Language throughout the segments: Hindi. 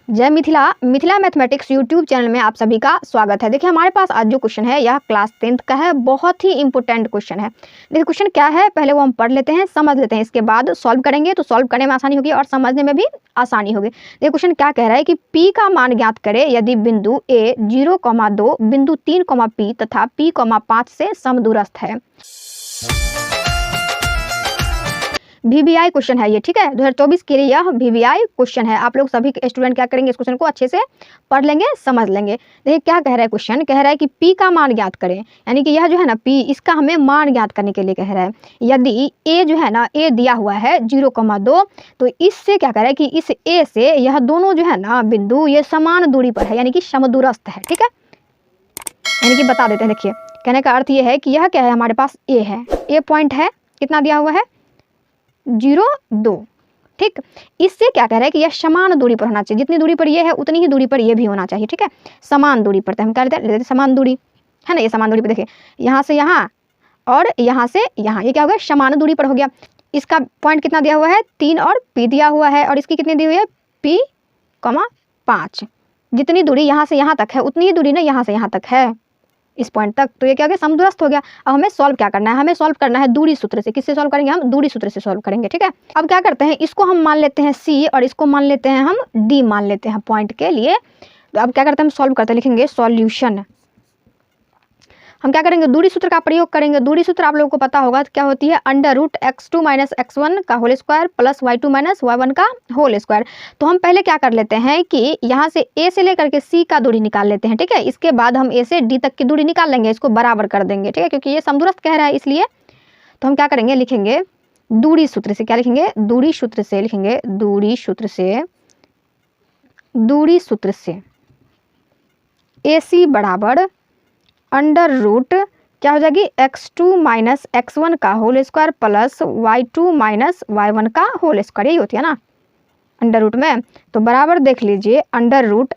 जय Mithila Mithila mathematics YouTube channel में आप सभी का स्वागत है। देखिए हमारे पास आज जो क्वेश्चन है यह क्लास 10th का है, बहुत ही इंपॉर्टेंट क्वेश्चन है। देखिए क्वेश्चन क्या है पहले वो हम पढ़ लेते हैं, समझ लेते हैं, इसके बाद सॉल्व करेंगे तो सॉल्व करने में आसानी होगी और समझने में भी आसानी होगी। देखिए क्वेश्चन क्या कह रहा है कि P का मान ज्ञात करें यदि बिंदु A 0,2 बिंदु 3, P तथा P, 5 से समदूरस्थ है। VBI क्वेश्चन है ये, ठीक है, 2024 के लिए यह VBI क्वेश्चन है। आप लोग सभी स्टूडेंट क्या करेंगे, इस क्वेश्चन को अच्छे से पढ़ लेंगे, समझ लेंगे। देखिए क्या कह रहा है क्वेश्चन, कह रहा है कि P का मान ज्ञात करें, यानी कि यह जो है ना P, इसका हमें मान ज्ञात करने के लिए कह रहा है। यदि A जो है ना, A दिया हुआ है 0,2, तो इससे क्या कह रहा है कि इस A से यह दोनों जो है ना बिंदु ये समान दूरी पर है, यानी कि समदूरस्थ है, ठीक है। यानी कि बता देते हैं, देखिए कहने का अर्थ ये है कि यह क्या है, हमारे पास A है, A पॉइंट है, कितना दिया हुआ है 0,2, ठीक। इससे क्या कह रहा है कि यह समान दूरी पर होना चाहिए, जितनी दूरी पर ये है उतनी ही दूरी पर ये भी होना चाहिए, ठीक है। समान दूरी पर, तो हम क्या लेते हैं समान दूरी है ना, ये समान दूरी पर। देखिए यहाँ से यहाँ और यहाँ से यहाँ, ये क्या हो गया समान दूरी पर हो गया। इसका पॉइंट कितना दिया हुआ है 3 और P दिया हुआ है, और इसकी कितनी दी हुई है P, 5। जितनी दूरी यहाँ से यहाँ तक है उतनी ही दूरी ना यहाँ से यहाँ तक है, इस पॉइंट तक, तो ये क्या हो गया समदूरस्थ हो गया। अब हमें सॉल्व क्या करना है, हमें सॉल्व करना है दूरी सूत्र से। किससे सॉल्व करेंगे, हम दूरी सूत्र से सॉल्व करेंगे, ठीक है। अब क्या करते हैं, इसको हम मान लेते हैं C और इसको मान लेते हैं हम D, मान लेते हैं पॉइंट के लिए। तो अब क्या करते हैं, हम सॉल्व करते हैं, लिखेंगे सॉल्यूशन। हम क्या करेंगे, दूरी सूत्र का प्रयोग करेंगे। दूरी सूत्र आप लोगों को पता होगा तो क्या होती है, √x2 - x1 का whole square plus y2 - y1 का होल स्क्वायर। तो हम पहले क्या कर लेते हैं कि यहाँ से A से लेकर के C का दूरी निकाल लेते हैं, ठीक है। इसके बाद हम A से D तक की दूरी निकाल लेंगे, इसको बराबर कर देंगे, ठीक है, क्योंकि ये समदूरस्थ कह रहा है इसलिए। तो हम क्या करेंगे, लिखेंगे दूरी सूत्र से, क्या लिखेंगे दूरी सूत्र से, लिखेंगे दूरी सूत्र से, दूरी सूत्र से AC बराबर √ क्या हो जाएगी x2 - x1 का whole square plus y2 - y1 का होल स्क्वायर, यही होती है ना √ में। तो बराबर देख लीजिए √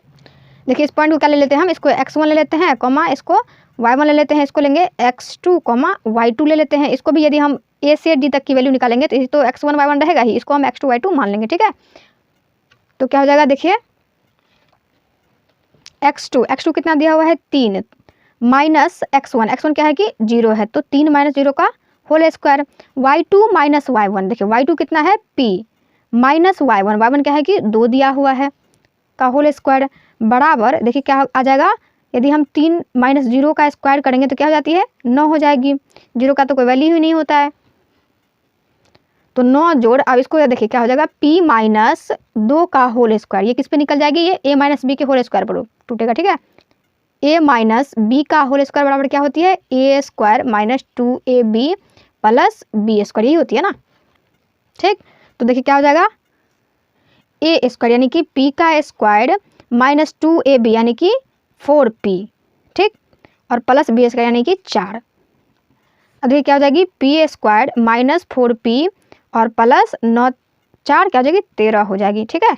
देखिए इस पॉइंट को क्या ले लेते हैं हम, इसको x1 ले लेते हैं, इसको y1 ले लेते हैं, इसको लेंगे x2, y2 ले लेते हैं। इसको भी यदि हम A से D तक की वैल्यू निकालेंगे तो x1 y1 रहेगा ही, इसको हम x2 y2 मान लेंगे, ठीक है। तो क्या हो जाएगा, देखिए x2 कितना दिया हुआ है 3 माइनस x1 क्या है कि 0 है, तो 3 - 0 का होल स्क्वायर, y2 - y1, देखिए y2 कितना है P माइनस y1 क्या है कि 2 दिया हुआ है का होल स्क्वायर, बराबर देखिए क्या आ जाएगा, यदि हम 3 - 0 का स्क्वायर करेंगे तो क्या हो जाती है 9 हो जाएगी। 0 का तो कोई वैल्यू ही नहीं होता है, तो 9 जोड़, अब इसको देखिए क्या हो जाएगा P - 2 का होल स्क्वायर, ये किस पे निकल जाएगी, ये A - B के होल स्क्वायर पर टूटेगा, ठीक है। A - B का होल स्क्वायर बराबर क्या होती है A² - 2AB प्लस B², यही होती है ना, ठीक। तो देखिए क्या हो जाएगा A² यानी कि P का स्क्वायर माइनस 2AB यानी कि 4P, ठीक, और प्लस B² यानी कि 4। अब देखिए क्या हो जाएगी P² - 4P और प्लस 9 4 क्या हो जाएगी 13 हो जाएगी, ठीक है।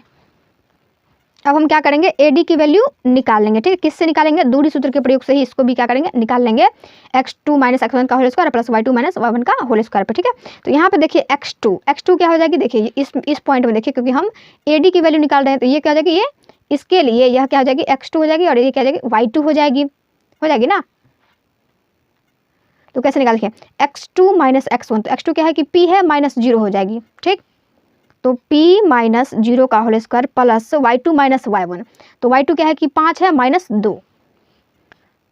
अब हम क्या करेंगे AD की वैल्यू निकाल लेंगे, ठीक है। किससे निकालेंगे, दूरी सूत्र के प्रयोग से ही इसको भी क्या करेंगे निकाल लेंगे, x2 - x1 का whole square plus y2 - y1 का होल स्क्वायर पर, ठीक है। तो यहाँ पे देखिए x2 क्या हो जाएगी, देखिए इस पॉइंट में देखिए, क्योंकि हम AD की वैल्यू निकाल रहे हैं तो ये क्या हो जाएगी, ये इसके लिए यह क्या हो जाएगी x2 हो जाएगी और ये क्या हो जाएगी y2 हो जाएगी ना। तो कैसे निकाल, देखिए x2 - x1, तो x2 क्या है कि P है -0 हो जाएगी, ठीक। तो P - 0 का whole square plus y2 - y1, तो y2 क्या है कि 5 है -2,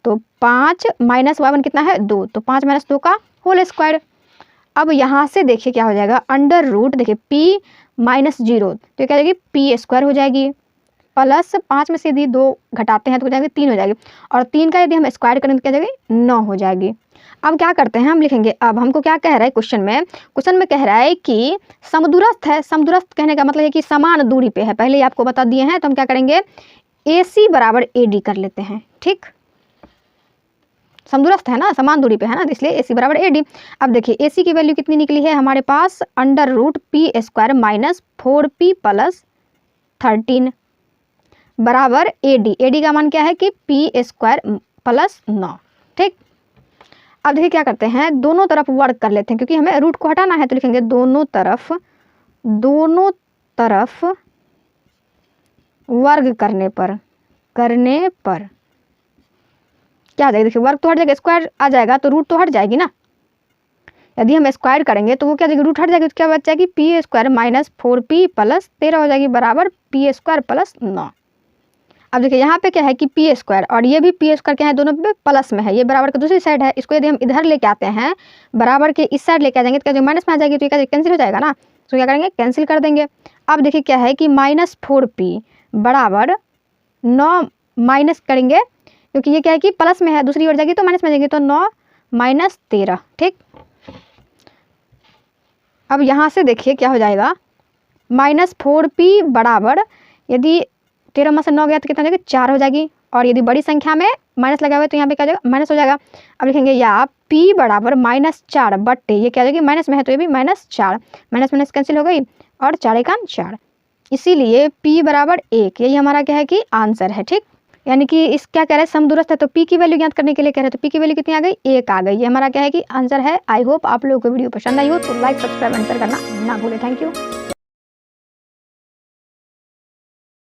तो 5 - y1 कितना है 2, तो 5 - 2 का होल स्क्वायर। अब यहाँ से देखिए क्या हो जाएगा √ देखिए P - 0, तो क्या हो जाएगी P² हो जाएगी, प्लस 5 में से यदि 2 घटाते हैं तो हो जाएगी 3 हो जाएगी, और 3 का यदि हम स्क्वायर करें तो क्या हो जाएगी 9 हो जाएगी। अब क्या करते हैं हम लिखेंगे, अब हमको क्या कह रहा है क्वेश्चन में कह रहा है कि समदूरस्थ है। समदूरस्थ कहने का मतलब है कि समान दूरी पे है, पहले ही आपको बता दिए हैं। तो हम क्या करेंगे AC बराबर AD कर लेते हैं, ठीक। समदूरस्थ है ना, समान दूरी पे है ना, इसलिए AC बराबर AD। अब देखिए AC की वैल्यू कितनी निकली है हमारे पास √P² - 4P प्लस 13 बराबर AD का मान क्या है कि P² प्लस 9, ठीक। अब देखिए क्या करते हैं, दोनों तरफ वर्क कर लेते हैं, क्योंकि हमें रूट को हटाना है, तो लिखेंगे दोनों तरफ वर्ग करने पर क्या आ जाएगा, देखिए वर्ग तो हट जाएगा, स्क्वायर आ जाएगा तो रूट तो हट जाएगी ना। यदि हम स्क्वायर करेंगे तो वो क्या जाएगी, रूट हट जाएगी, तो क्या बच जाएगी P square minus 4p plus 13 हो जाएगी बराबर पी स्क्वायर प्लस 9। अब देखिए यहाँ पे क्या है कि पी स्क्वायर और ये भी पी स्क्वायर क्या है, दोनों पे प्लस में है, ये बराबर की दूसरी साइड है। इसको यदि हम इधर लेके आते हैं, बराबर के इस साइड लेके आ जाएंगे तो क्या माइनस में आ जाएगी, तो ये कैंसिल हो जाएगा ना, तो क्या करेंगे कैंसिल कर देंगे। अब देखिए क्या है कि माइनस 4p बराबर 9 माइनस करेंगे, क्योंकि ये क्या है कि प्लस में है, दूसरी ओर जाएगी तो माइनस में जाएगी, तो 9 माइनस 13। ठीक, अब यहाँ से देखिए क्या हो जाएगा, माइनस 4p बराबर, यदि 13 में से 9 गया तो कितना हो जाएगा 4 हो जाएगी, और यदि बड़ी संख्या में माइनस लगा हुआ है तो यहाँ पे क्या हो जाएगा माइनस हो जाएगा। अब लिखेंगे या p बराबर -4 बट्टे, ये क्या हो जाएगी माइनस में है तो ये भी -4, माइनस माइनस कैंसिल हो गई और 4 एकान 4, इसीलिए p बराबर 1, यही हमारा क्या है कि आंसर है। ठीक, यानी कि इस क्या कह रहे हैं समदूरस्थ है तो p की वैल्यू ज्ञात करने के लिए कह रहे हैं, तो p की वैल्यू कितनी आ गई 1 आ गई, ये हमारा क्या है कि आंसर है। आई होप आप लोगों को वीडियो पसंद आई हो तो लाइक सब्सक्राइब एंटर करना ना भूलें। Thank you.